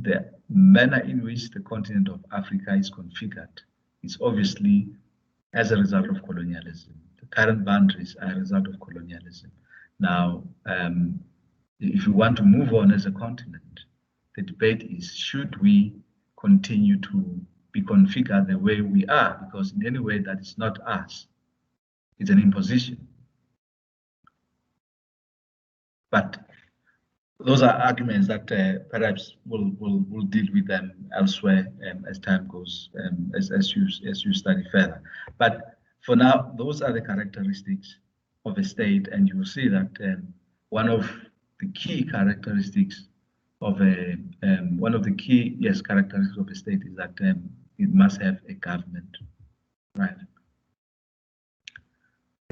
the manner in which the continent of Africa is configured is obviously as a result of colonialism. The current boundaries are a result of colonialism. Now, if you want to move on as a continent, the debate is, should we continue to be configured the way we are? Because in any way that is not us, it's an imposition. But those are arguments that perhaps we'll deal with them elsewhere as time goes, as you study further. But for now, those are the characteristics of a state, and you will see that one of the key characteristics of characteristics of a state is that it must have a government, right?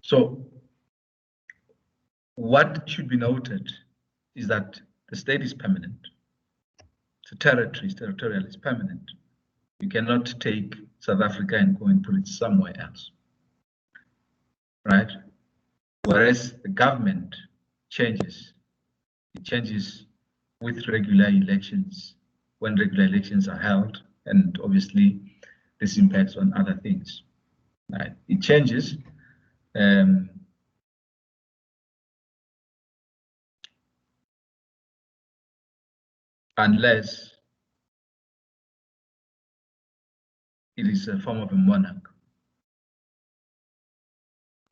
So what should be noted is that the state is permanent. The territorial is permanent. You cannot take South Africa and go and put it somewhere else, right? Whereas the government changes. It changes with regular elections, when regular elections are held, and obviously this impacts on other things, right? It changes. Unless it is a form of a monarch.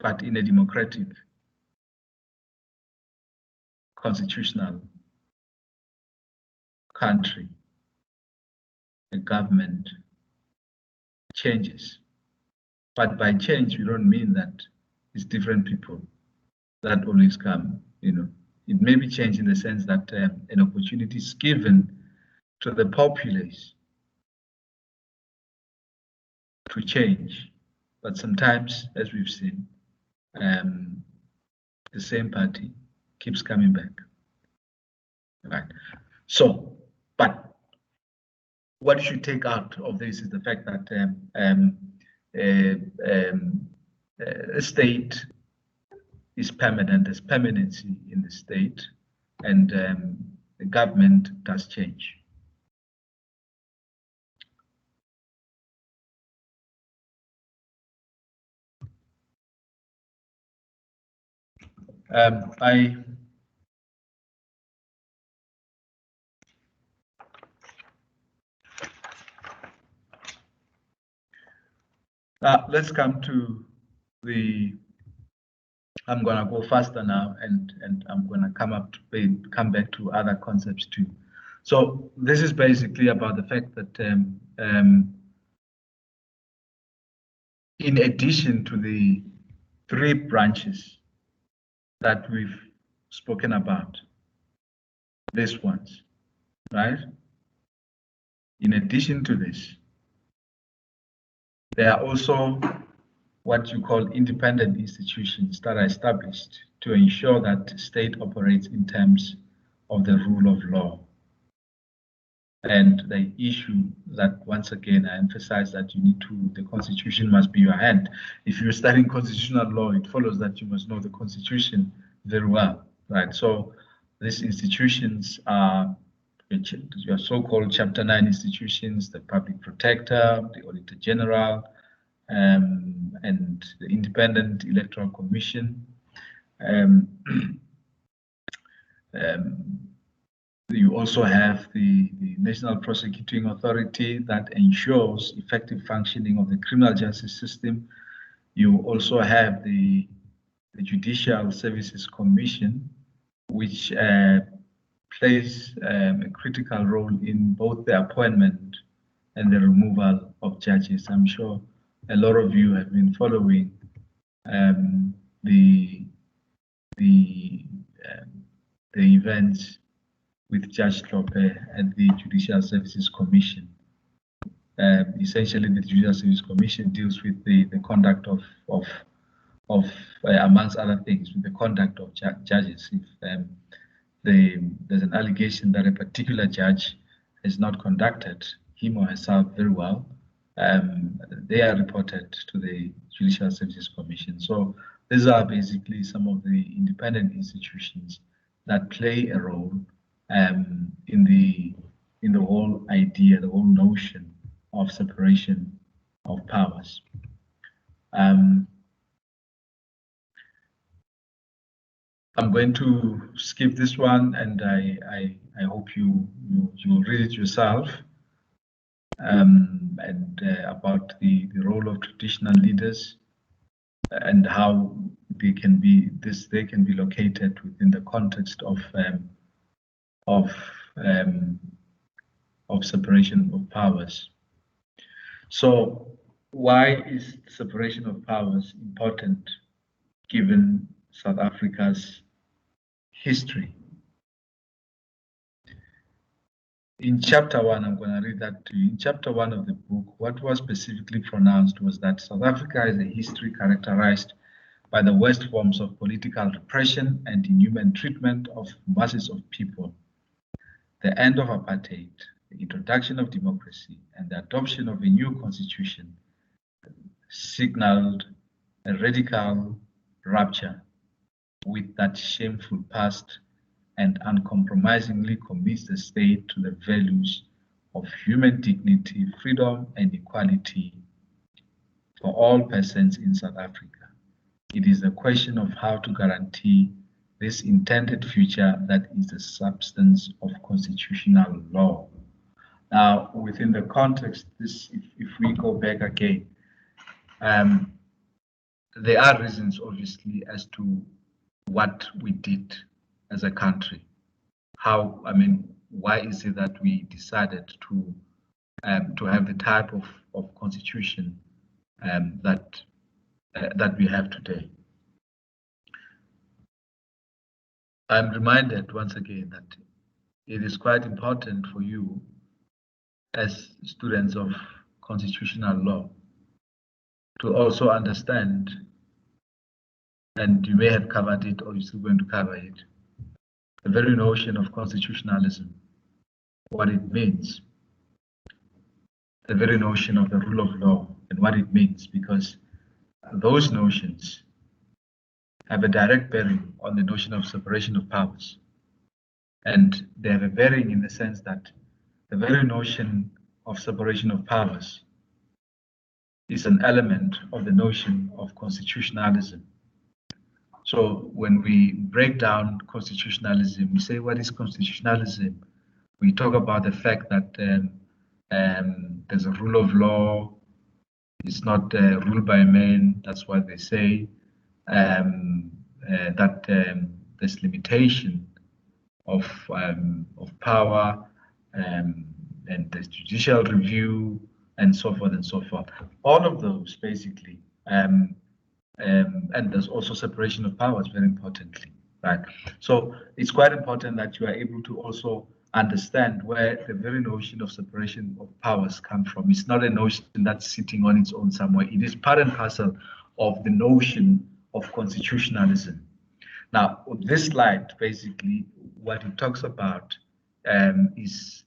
But in a democratic, constitutional country, the government changes. But by change, we don't mean that it's different people that always come, you know. It may be changed in the sense that an opportunity is given to the populace to change. But sometimes, as we've seen, the same party keeps coming back. Right. So, but what you should take out of this is the fact that a state is permanent, there's permanency in the state, and the government does change. Let's come to the. I'm gonna go faster now, and I'm gonna come back to other concepts too. So this is basically about the fact that in addition to the 3 branches that we've spoken about, these ones, right? In addition to this, there are also what you call independent institutions that are established to ensure that the state operates in terms of the rule of law. And the issue that, once again, I emphasize that the Constitution must be your hand. If you're studying constitutional law, it follows that you must know the Constitution very well, right? So these institutions are your so-called Chapter 9 institutions, the Public Protector, the Auditor General, and the Independent Electoral Commission. You also have the National Prosecuting Authority that ensures effective functioning of the criminal justice system. You also have the Judicial Services Commission, which plays a critical role in both the appointment and the removal of judges. I'm sure a lot of you have been following the events with Judge Lope at the Judicial Services Commission. Essentially, the Judicial Services Commission deals with the conduct of amongst other things, with the conduct of judges. If there's an allegation that a particular judge has not conducted him or herself very well, they are reported to the Judicial Services Commission. So these are basically some of the independent institutions that play a role in the in the whole idea, the whole notion of separation of powers. I'm going to skip this one, and I hope you'll read it yourself. And about the role of traditional leaders and how they can be located within the context of separation of powers. So, why is separation of powers important given South Africa's history? In chapter 1, I'm going to read that to you. In chapter 1 of the book, what was specifically pronounced was that South Africa has a history characterized by the worst forms of political repression and inhuman treatment of masses of people. The end of apartheid, the introduction of democracy, and the adoption of a new constitution signaled a radical rupture with that shameful past and uncompromisingly commits the state to the values of human dignity, freedom, and equality for all persons in South Africa. It is a question of how to guarantee this intended future that is the substance of constitutional law. Now, within the context, if we go back again, there are reasons, obviously, as to what we did as a country. Why is it that we decided to have the type of constitution that we have today? I'm reminded once again that it is quite important for you as students of constitutional law to also understand, and you may have covered it or you're still going to cover it, the very notion of constitutionalism, what it means, the very notion of the rule of law and what it means, because those notions have a direct bearing on the notion of separation of powers. And they have a bearing in the sense that the very notion of separation of powers is an element of the notion of constitutionalism. So when we break down constitutionalism, we say, what is constitutionalism? We talk about the fact that there's a rule of law. It's not ruled by men. That's what they say. That there's limitation of power, and there's judicial review, and so forth and so forth. All of those, basically, and there's also separation of powers, very importantly, right? So it's quite important that you are able to also understand where the very notion of separation of powers come from. It's not a notion that's sitting on its own somewhere. It is part and parcel of the notion of constitutionalism. Now, this slide, basically, what it talks about is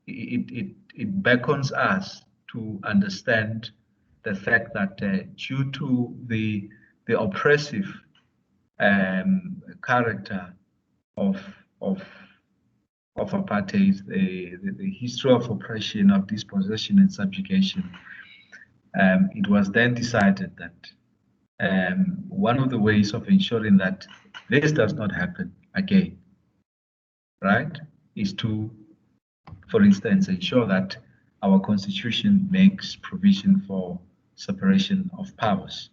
it beckons us to understand the fact that due to the oppressive character of apartheid, the history of oppression, of dispossession and subjugation, it was then decided that one of the ways of ensuring that this does not happen again, right, is to, for instance, ensure that our constitution makes provision for separation of powers.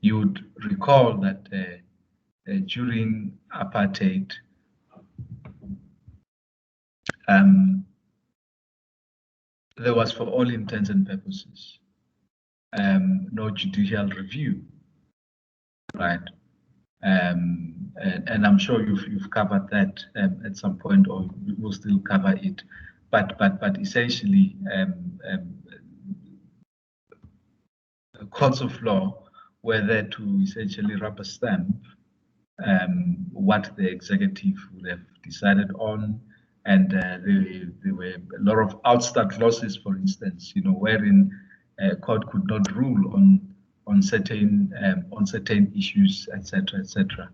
You would recall that during apartheid, there was, for all intents and purposes, no judicial review, right? And I'm sure you've covered that at some point, or you will still cover it. But essentially, courts of law were there to essentially rubber stamp what the executive would have decided on, and there were a lot of outstanding clauses, for instance, wherein a court could not rule on certain issues, etc., etc.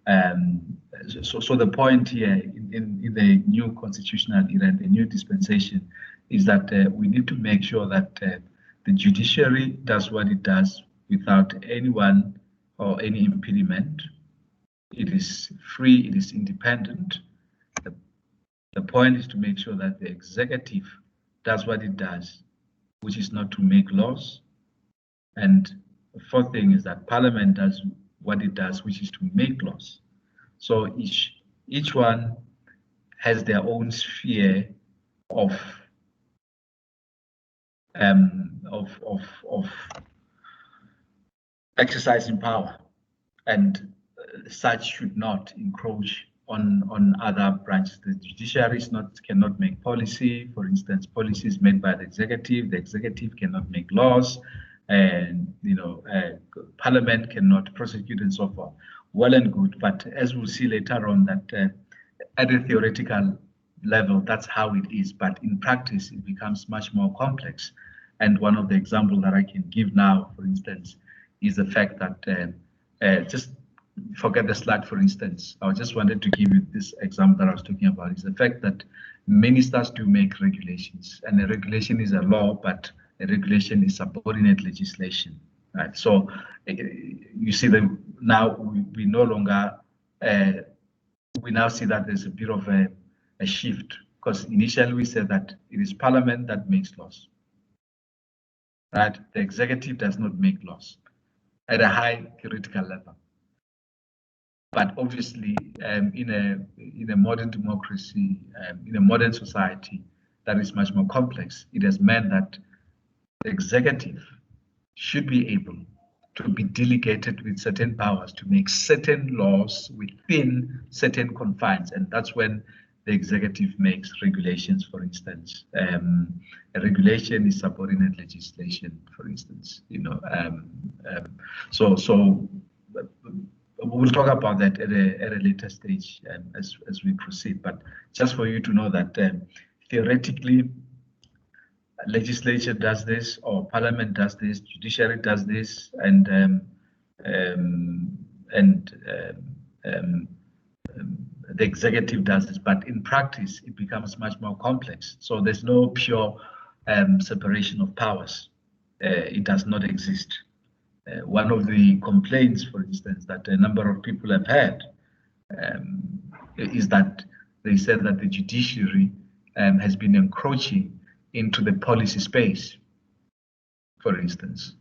So the point here in the new constitutional era, the new dispensation, is that we need to make sure that the judiciary does what it does without anyone or any impediment. It is free, it is independent. The point is to make sure that the executive does what it does, which is not to make laws. And the fourth thing is that Parliament does what it does, which is to make laws. So each one has their own sphere of exercising power, and such should not encroach on other branches. The judiciary cannot make policy. For instance, policies made by the executive cannot make laws, and Parliament cannot prosecute and so forth. Well and good, but as we'll see later on, that at a theoretical level, that's how it is. But in practice, it becomes much more complex. And one of the examples that I can give now, for instance, is the fact that just forget the slide, for instance. I just wanted to give you this example that I was talking about, is the fact that ministers do make regulations, and a regulation is a law, but a regulation is subordinate legislation, right? So you see that now we no longer, we now see that there's a bit of a shift, because initially we said that it is Parliament that makes laws, right? The executive does not make laws at a high theoretical level. But obviously, in a modern democracy, in a modern society that is much more complex, it has meant that the executive should be able to be delegated with certain powers to make certain laws within certain confines, and that's when the executive makes regulations. For instance, a regulation is subordinate legislation, for instance. So we'll talk about that at a later stage as we proceed. But just for you to know that theoretically, legislature does this, or Parliament does this, judiciary does this, and the executive does this. But in practice, it becomes much more complex. So there's no pure separation of powers. It does not exist. One of the complaints, for instance, that a number of people have had is that they said that the judiciary has been encroaching into the policy space. For instance,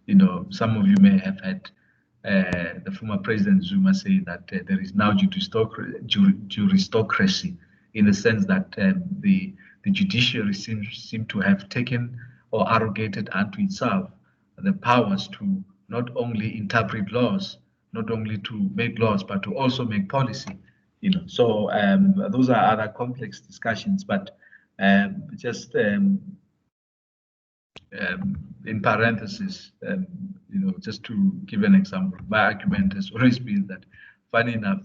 some of you may have had the former President Zuma say that there is now juristocracy, in the sense that the judiciary seem to have taken or arrogated unto itself the powers to not only interpret laws, not only to make laws, but to also make policy. So those are other complex discussions, but just in parentheses, just to give an example, my argument has always been that, funny enough,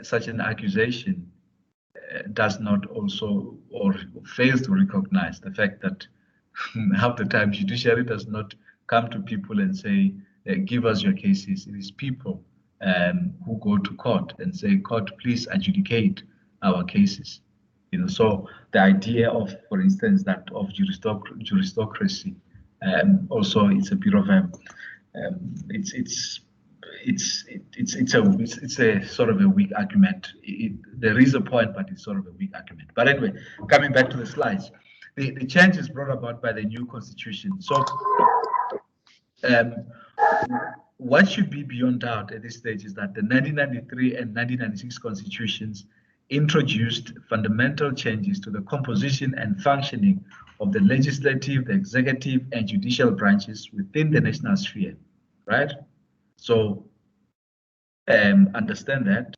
such an accusation does not also, or fails to recognize the fact that half the time judiciary does not come to people and say, give us your cases. It is people who go to court and say, court, please adjudicate our cases. So the idea of, for instance, that of juristocracy, also it's a bit of a, it's a sort of a weak argument. There is a point, but it's sort of a weak argument. But anyway, coming back to the slides, the changes brought about by the new constitution. So what should be beyond doubt at this stage is that the 1993 and 1996 constitutions introduced fundamental changes to the composition and functioning of the legislative, the executive, and judicial branches within the national sphere, right? So understand that.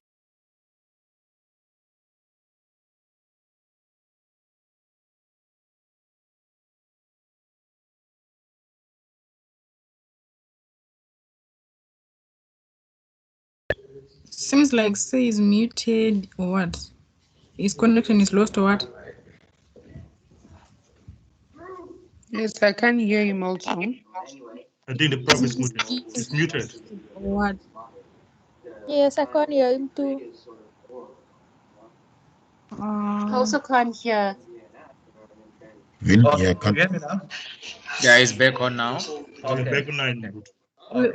Seems like Say is muted or what? His connection is lost or what? Yes, I can hear him also. I think the problem is muted. It's muted. Or what? Yes, I can't hear him too. I also can't hear. Okay, can you hear me now? Yeah, it's back on now. Okay.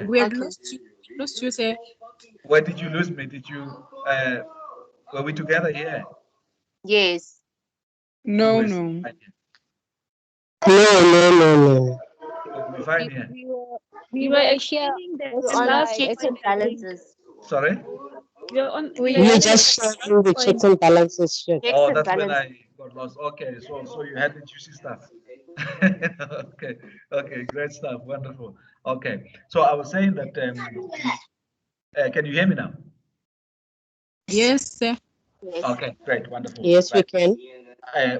we have Okay. lost you, sir. Where did you lose me? Did you were we together here? Yes. No, No. No. We fine here. We were explaining We're the on slide. checks and balances. Sorry? We're just sharing the checks and balances. Shit. Checks Oh, and that's when balances. I got lost. Okay, so you had the juicy stuff. Okay, great stuff, wonderful. Okay, so I was saying that can you hear me now? Yes, sir. Yes. Okay, great, wonderful. Yes, we can.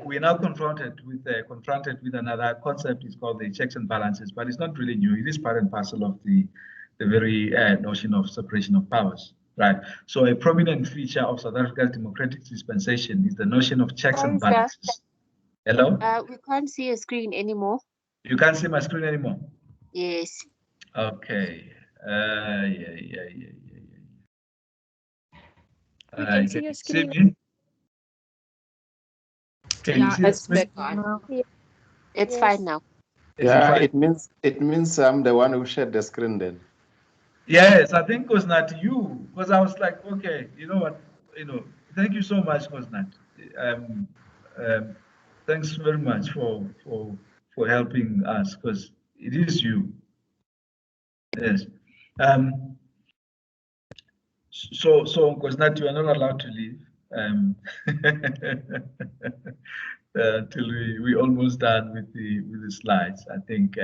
We're now confronted with another concept. It's called the checks and balances, but it's not really new. It is part and parcel of the very notion of separation of powers, right? So a prominent feature of South Africa's democratic dispensation is the notion of checks and Sorry, sir. balances. Hello? We can't see a screen anymore. You can't see my screen anymore? Yes. Okay. Yeah. We can see your screen. Me? Can you see the It's screen? back on. It's Yes. fine now. Is it Yeah, fine? it means I'm the one who shared the screen then. Yes, I think Kosnat, you, because I was like, okay, you know what, thank you so much, Kosnat. Thanks very much for helping us, because it is you. Yes. So Kosnat, you are not allowed to leave. Till we almost done with the slides. I think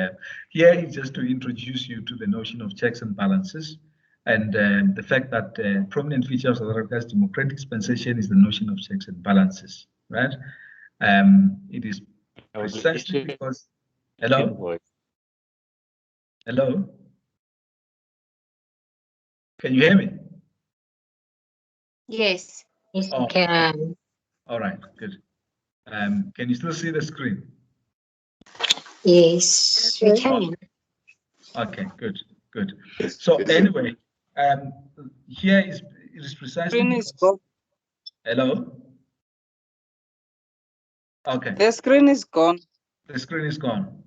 here is just to introduce you to the notion of checks and balances, and the fact that prominent feature of South Africa's democratic dispensation is the notion of checks and balances, right? It is precisely because. Hello. Can you hear me? Yes. Yes, Oh, we can. all right, good. Can you still see the screen? Yes, we can. Okay, good. So anyway, here it is precisely. Screen is gone. Hello. Okay. The screen is gone. The screen is gone.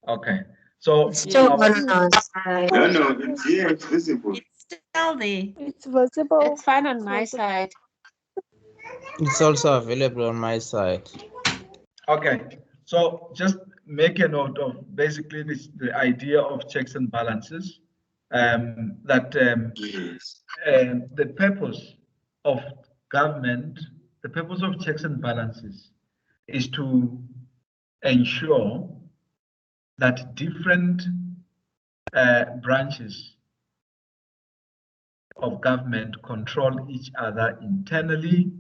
Okay. So It's still on our side. No, it's here. It's visible. It's still there. It's visible. It's fine on my side. It's also available on my side. okay. So just make a note of basically the idea of checks and balances. The purpose of government, the purpose of checks and balances is to ensure that different branches of government control each other internally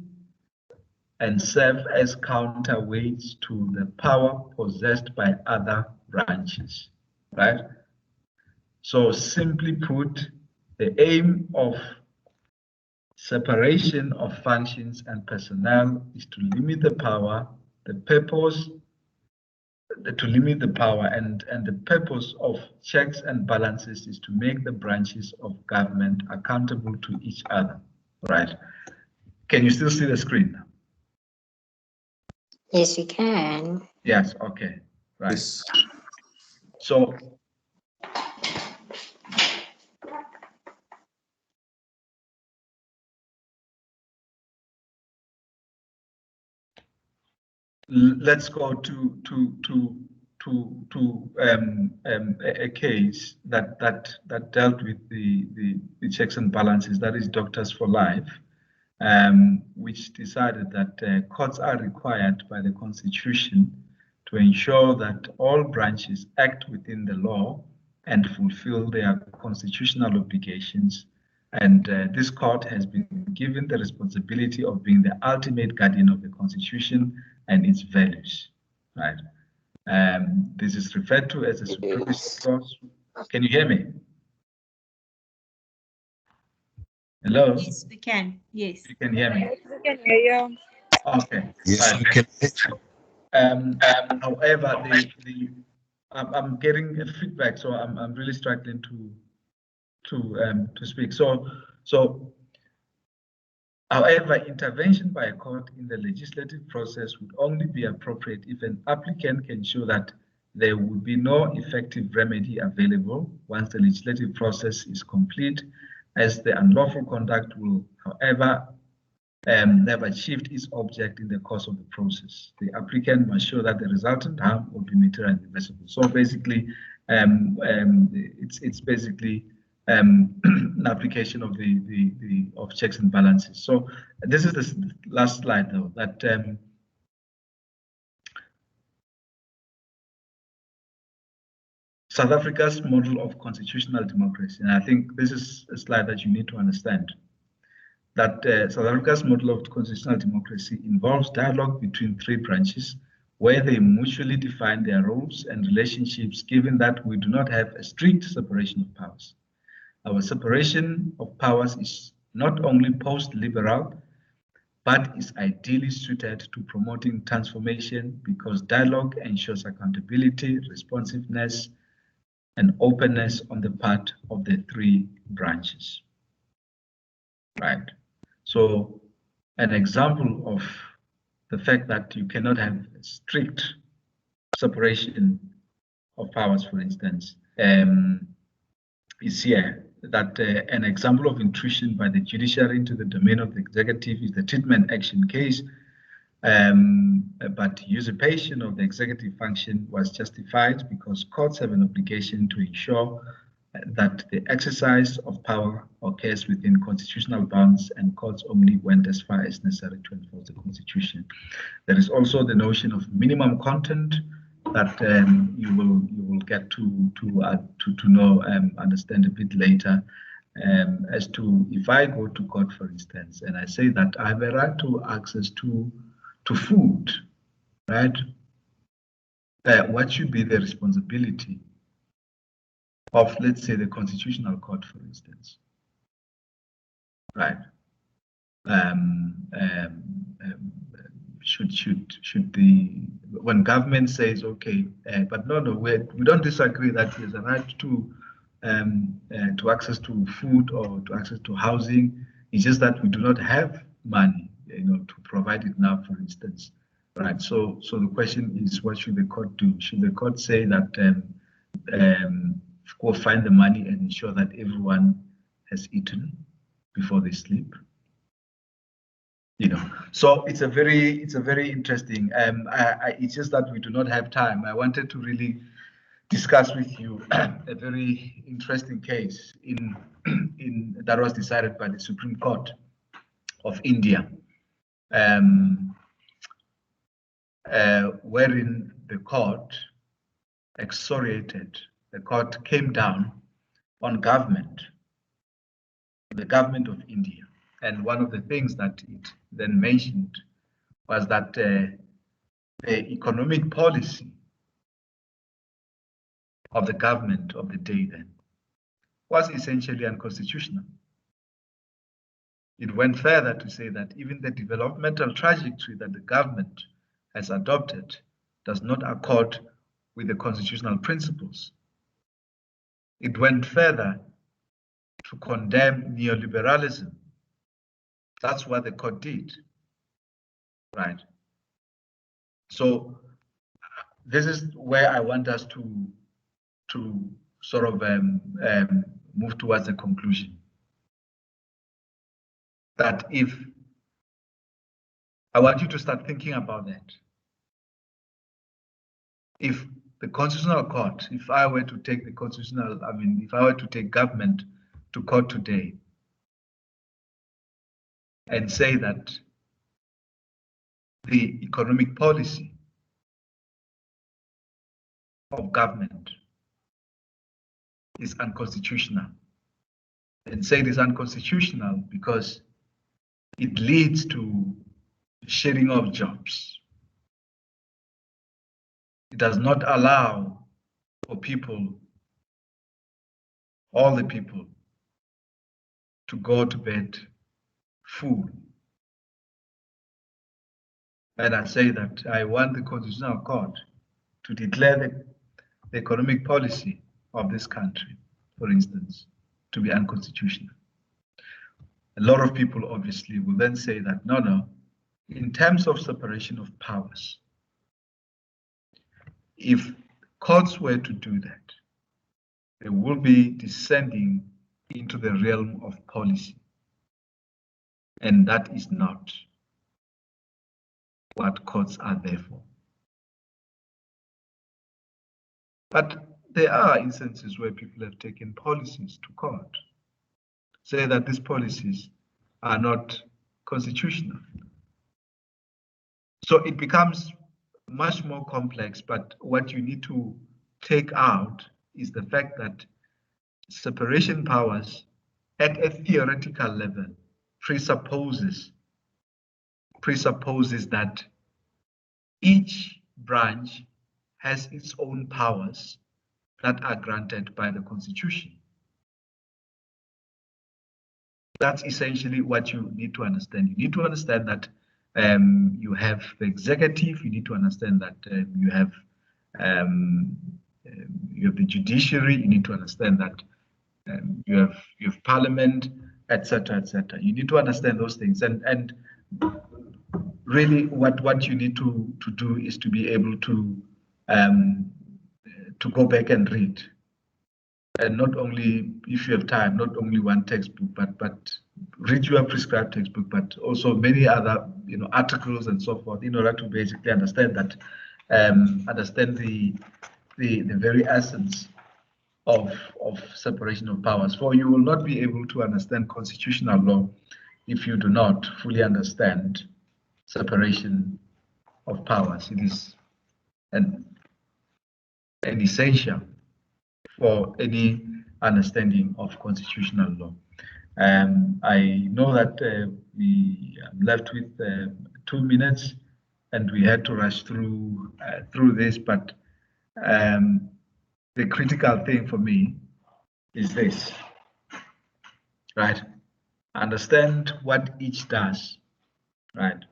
and serve as counterweights to the power possessed by other branches, right? So simply put, the aim of separation of functions and personnel is to limit the power, the purpose, to limit the power, and the purpose of checks and balances is to make the branches of government accountable to each other, right? Can you still see the screen? Yes, we can. Yes, okay, right. Yes. So let's go to a case that dealt with the checks and balances, that is Doctors for Life, which decided that courts are required by the Constitution to ensure that all branches act within the law and fulfill their constitutional obligations. And this court has been given the responsibility of being the ultimate guardian of the Constitution and its values, right? This is referred to as a supremacy clause. Can you hear me? Hello? Yes, we can. Yes. You can hear me? We can hear you. Okay. Yes, right. we can. However, I'm getting a feedback, so I'm really struggling to speak. So However, intervention by a court in the legislative process would only be appropriate if an applicant can show that there would be no effective remedy available once the legislative process is complete, as the unlawful conduct will, however, have achieved its object in the course of the process. The applicant must show that the resultant harm will be material and irreversible. So basically, it's basically an application of the checks and balances. So this is the last slide, though, that South Africa's model of constitutional democracy, and I think this is a slide that you need to understand, that South Africa's model of constitutional democracy involves dialogue between three branches where they mutually define their roles and relationships, given that we do not have a strict separation of powers. Our separation of powers is not only post-liberal, but is ideally suited to promoting transformation because dialogue ensures accountability, responsiveness, and openness on the part of the three branches. Right. So an example of the fact that you cannot have a strict separation of powers, for instance, is here. That an example of intrusion by the judiciary into the domain of the executive is the treatment action case, but usurpation of the executive function was justified because courts have an obligation to ensure that the exercise of power occurs within constitutional bounds, and courts only went as far as necessary to enforce the Constitution. There is also the notion of minimum content that you will get to know, understand a bit later, as to if I go to court, for instance, and I say that I have a right to access to food, right? What should be the responsibility of, let's say, the Constitutional Court, for instance, right? Should the, when government says, okay, but no, we don't disagree that there's a right to access to food or to access to housing. It's just that we do not have money, to provide it now, for instance, right? So the question is, what should the court do? Should the court say that go find the money and ensure that everyone has eaten before they sleep? So it's a very interesting. It's just that we do not have time. I wanted to really discuss with you a very interesting case in that was decided by the Supreme Court of India, wherein the court the court came down on the government of India. And one of the things that it then mentioned was that the economic policy of the government of the day then was essentially unconstitutional. It went further to say that even the developmental trajectory that the government has adopted does not accord with the constitutional principles. It went further to condemn neoliberalism. That's what the court did, right? So this is where I want us to sort of move towards a conclusion. That if I want you to start thinking about that. If the Constitutional Court, if I were to take if I were to take government to court today and say that the economic policy of government is unconstitutional, and say it is unconstitutional because it leads to sharing of jobs. It does not allow for people, all the people, to go to bed full. And I say that I want the Constitutional Court to declare the economic policy of this country, for instance, to be unconstitutional. a lot of people obviously will then say that, no, in terms of separation of powers, if courts were to do that, they will be descending into the realm of policy. And that is not what courts are there for. But there are instances where people have taken policies to court, say that these policies are not constitutional. So it becomes much more complex, but what you need to take out is the fact that separation powers at a theoretical level presupposes that each branch has its own powers that are granted by the Constitution. That's essentially what you need to understand. You need to understand that you have the executive. You need to understand that you have the judiciary. You need to understand that you have parliament, etc., etc. You need to understand those things, and really, what you need to do is to be able to go back and read. And not only, if you have time, not only one textbook, but read your prescribed textbook, but also many other, articles and so forth, in order to basically understand that, understand the very essence of separation of powers. For you will not be able to understand constitutional law if you do not fully understand separation of powers. It is an essential for any understanding of constitutional law. I know that we are left with 2 minutes, and we had to rush through this. But the critical thing for me is this, right? Understand what each does, right?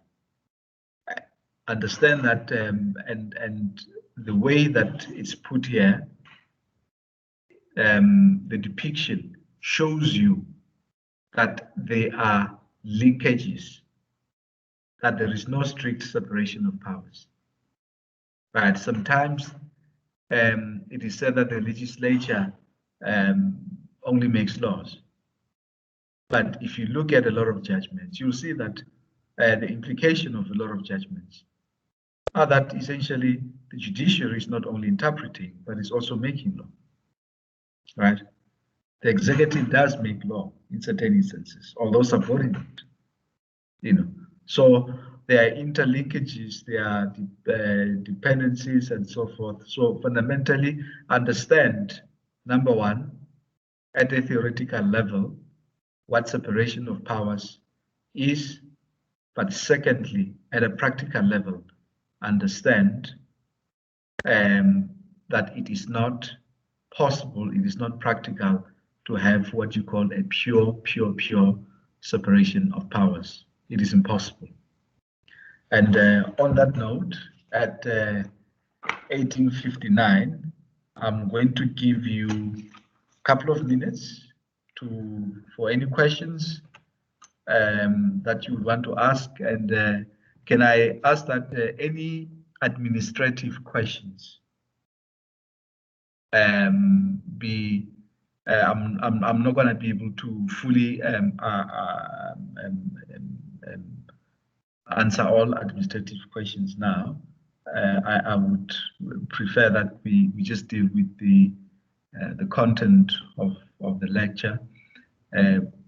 Understand that, and the way that it's put here. The depiction shows you that there are linkages, that there is no strict separation of powers. Right? Sometimes it is said that the legislature only makes laws. But if you look at a lot of judgments, you'll see that the implication of a lot of judgments are that essentially the judiciary is not only interpreting, but is also making law. Right? The executive does make law in certain instances, although subordinate. So there are interlinkages, there are dependencies, and so forth. So fundamentally, understand, number one, at a theoretical level, what separation of powers is, but secondly, at a practical level, understand that it is not possible, it is not practical to have what you call a pure separation of powers. It is impossible. And on that note, at 18:59, I'm going to give you a couple of minutes for any questions that you would want to ask. And can I ask that any administrative questions I'm not going to be able to fully answer all administrative questions now. I would prefer that we just deal with the content of the lecture.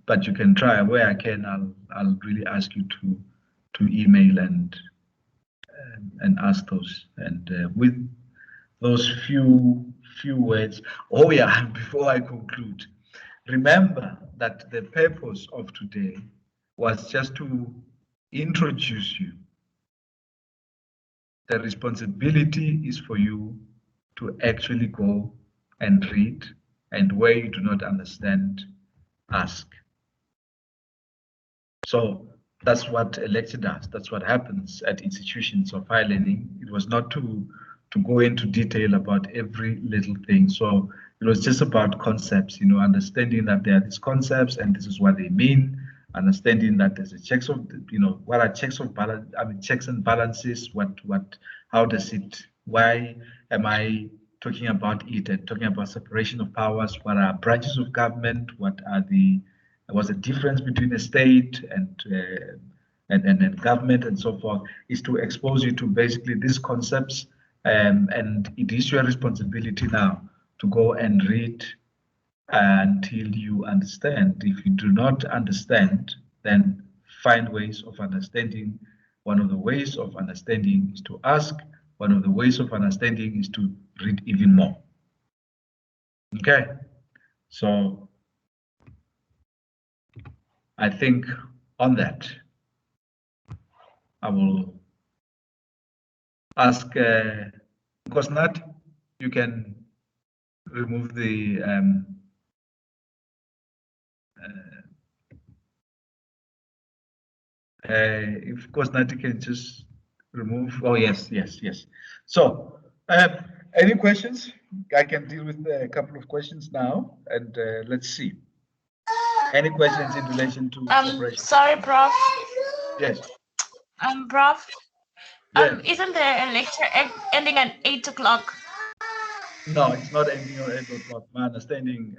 But you can try. Where I can, I'll really ask you to email and ask those. And with those few words. Oh yeah, before I conclude, remember that the purpose of today was just to introduce you. The responsibility is for you to actually go and read, and where you do not understand, ask. So that's what a lecture does. That's what happens at institutions of higher learning. It was not to go into detail about every little thing. So it was just about concepts, understanding that there are these concepts and this is what they mean. understanding that there's a checks of, what are checks of balance? I mean, checks and balances. How does it? Why am I talking about it and talking about separation of powers? What are branches of government? What's the difference between a state and government and so forth? Is to expose you to basically these concepts, and it is your responsibility now to go and read until you understand. If you do not understand, then find ways of understanding. One of the ways of understanding is to ask. One of the ways of understanding is to read even more. Okay, so I think on that, I will ask Kosnat, you can remove the if Kosnat can just remove. Oh yes. So any questions? I can deal with a couple of questions now, and let's see. Any questions in relation to separation? Sorry, Prof. Yes. Prof. Yes. Isn't there a lecture ending at 8 o'clock? No, it's not ending at 8 o'clock. My understanding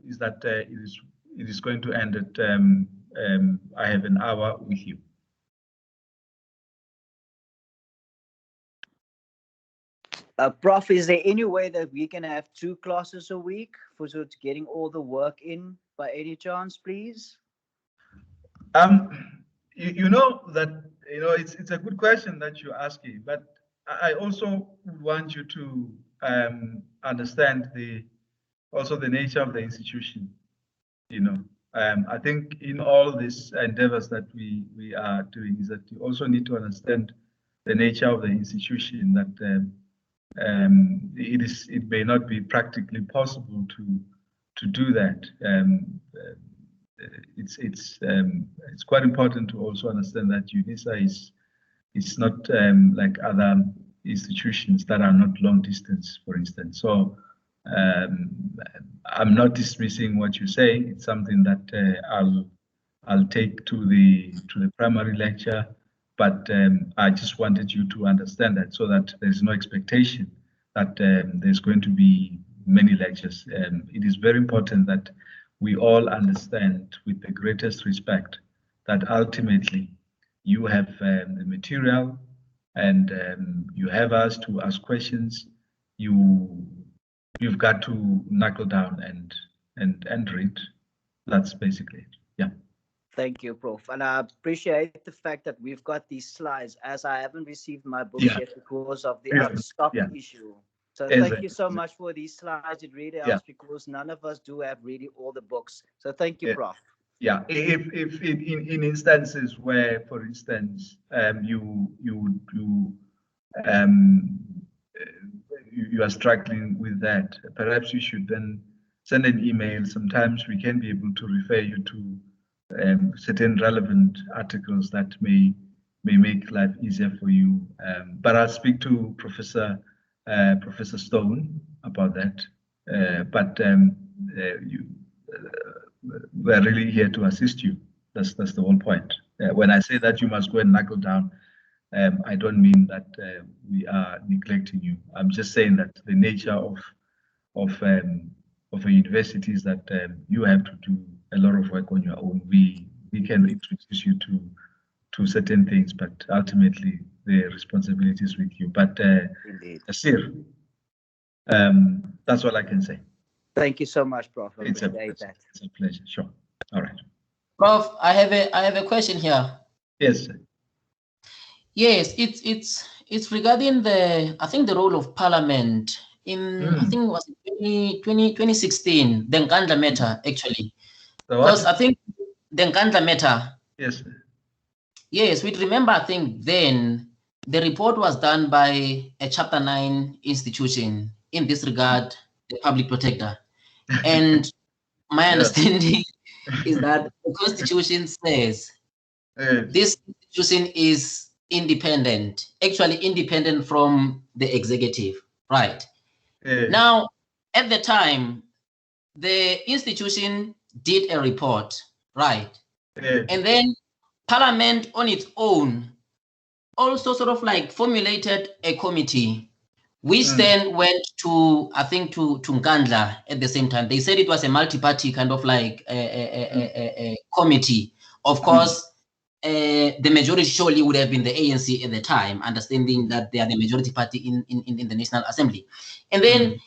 is that it is going to end at I have an hour with you. Prof, is there any way that we can have 2 classes a week for sort of getting all the work in by any chance, please? You know that it's a good question that you're asking, but I also want you to understand also the nature of the institution. I think in all these endeavors that we are doing is that you also need to understand the nature of the institution, that it may not be practically possible to do that. It's quite important to also understand that UNISA is not like other institutions that are not long distance, for instance. So I'm not dismissing what you say. It's something that I'll take to the primary lecture, but I just wanted you to understand that, so that there's no expectation that there's going to be many lectures. It is very important that we all understand, with the greatest respect, that ultimately you have the material, and you have us to ask questions. You've got to knuckle down and read. That's basically it. Yeah. Thank you, Prof. And I appreciate the fact that we've got these slides, as I haven't received my books yet because of the out-of-stock issue. So thank you so much for these slides. It really helps because none of us do have really all the books. So thank you, Prof. Yeah, if in instances where, for instance, you are struggling with that, perhaps you should then send an email. Sometimes we can be able to refer you to certain relevant articles that may make life easier for you. But I'll speak to Professor Stone about that. But we're really here to assist you. That's the whole point. When I say that you must go and knuckle down, I don't mean that we are neglecting you. I'm just saying that the nature of a university is that you have to do a lot of work on your own. We can introduce you to certain things, but ultimately the responsibility is with you. But Asir, that's all I can say. Thank you so much, Prof. It's a pleasure. Sure. All right. Prof, I have a question here. Yes. Yes, it's regarding the role of Parliament in I think it was 2016, the Nkandla matter actually. Because I think the Nkandla matter. Yes. Yes, we remember. I think then the report was done by a Chapter 9 institution, in this regard, the Public Protector. And my understanding is that the Constitution says this institution is independent, actually independent from the executive, right? Now, at the time, the institution did a report, right? And then Parliament on its own also sort of like formulated a committee, which then went to, I think, to Nkandla at the same time. They said it was a multi-party kind of like a committee. Of course, the majority surely would have been the ANC at the time, understanding that they are the majority party in the National Assembly. And then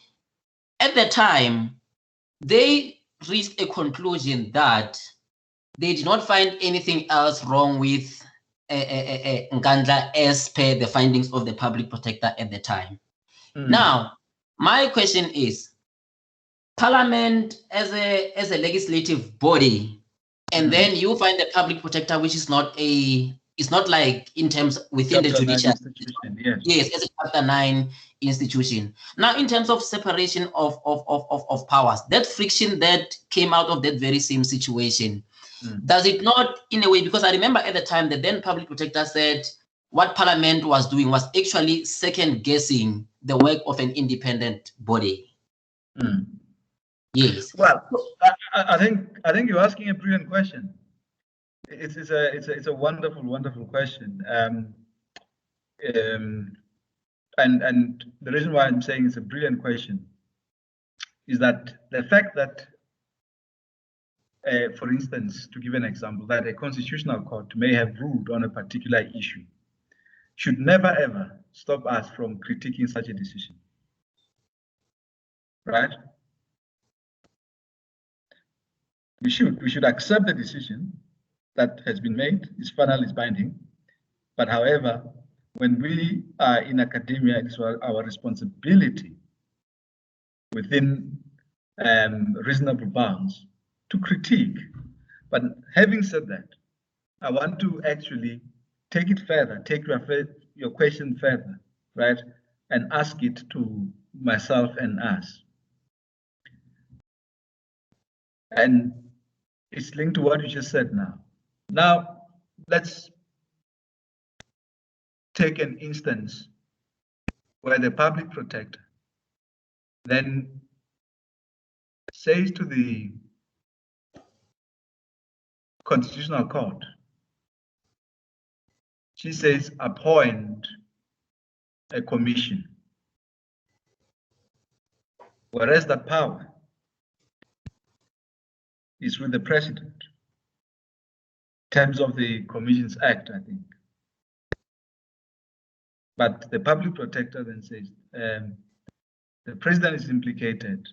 at the time, they reached a conclusion that they did not find anything else wrong with Nkandla as per the findings of the public protector at the time. Now, my question is, Parliament as a legislative body, and then you find the public protector, which is not like in terms within the judicial institution. Yes, as a Chapter 9 institution. Now, in terms of separation of powers, that friction that came out of that very same situation, does it not, in a way, because I remember at the time the then public protector said what Parliament was doing was actually second guessing the work of an independent body. Yes. Well, I think you're asking a brilliant question. It's a wonderful question. And the reason why I'm saying it's a brilliant question is that the fact that, for instance, to give an example, that a constitutional court may have ruled on a particular issue should never ever stop us from critiquing such a decision, right? We should accept the decision that has been made. It's final, it's binding. But however, when we are in academia, it's our responsibility within reasonable bounds to critique. But having said that, I want to actually take it further, take your question further, right? And ask it to myself and us. And it's linked to what you just said now. Now, let's take an instance where the public protector then says to the Constitutional Court, she says, appoint a commission, whereas that power is with the president, in terms of the Commissions Act, I think. But the public protector then says, the president is implicated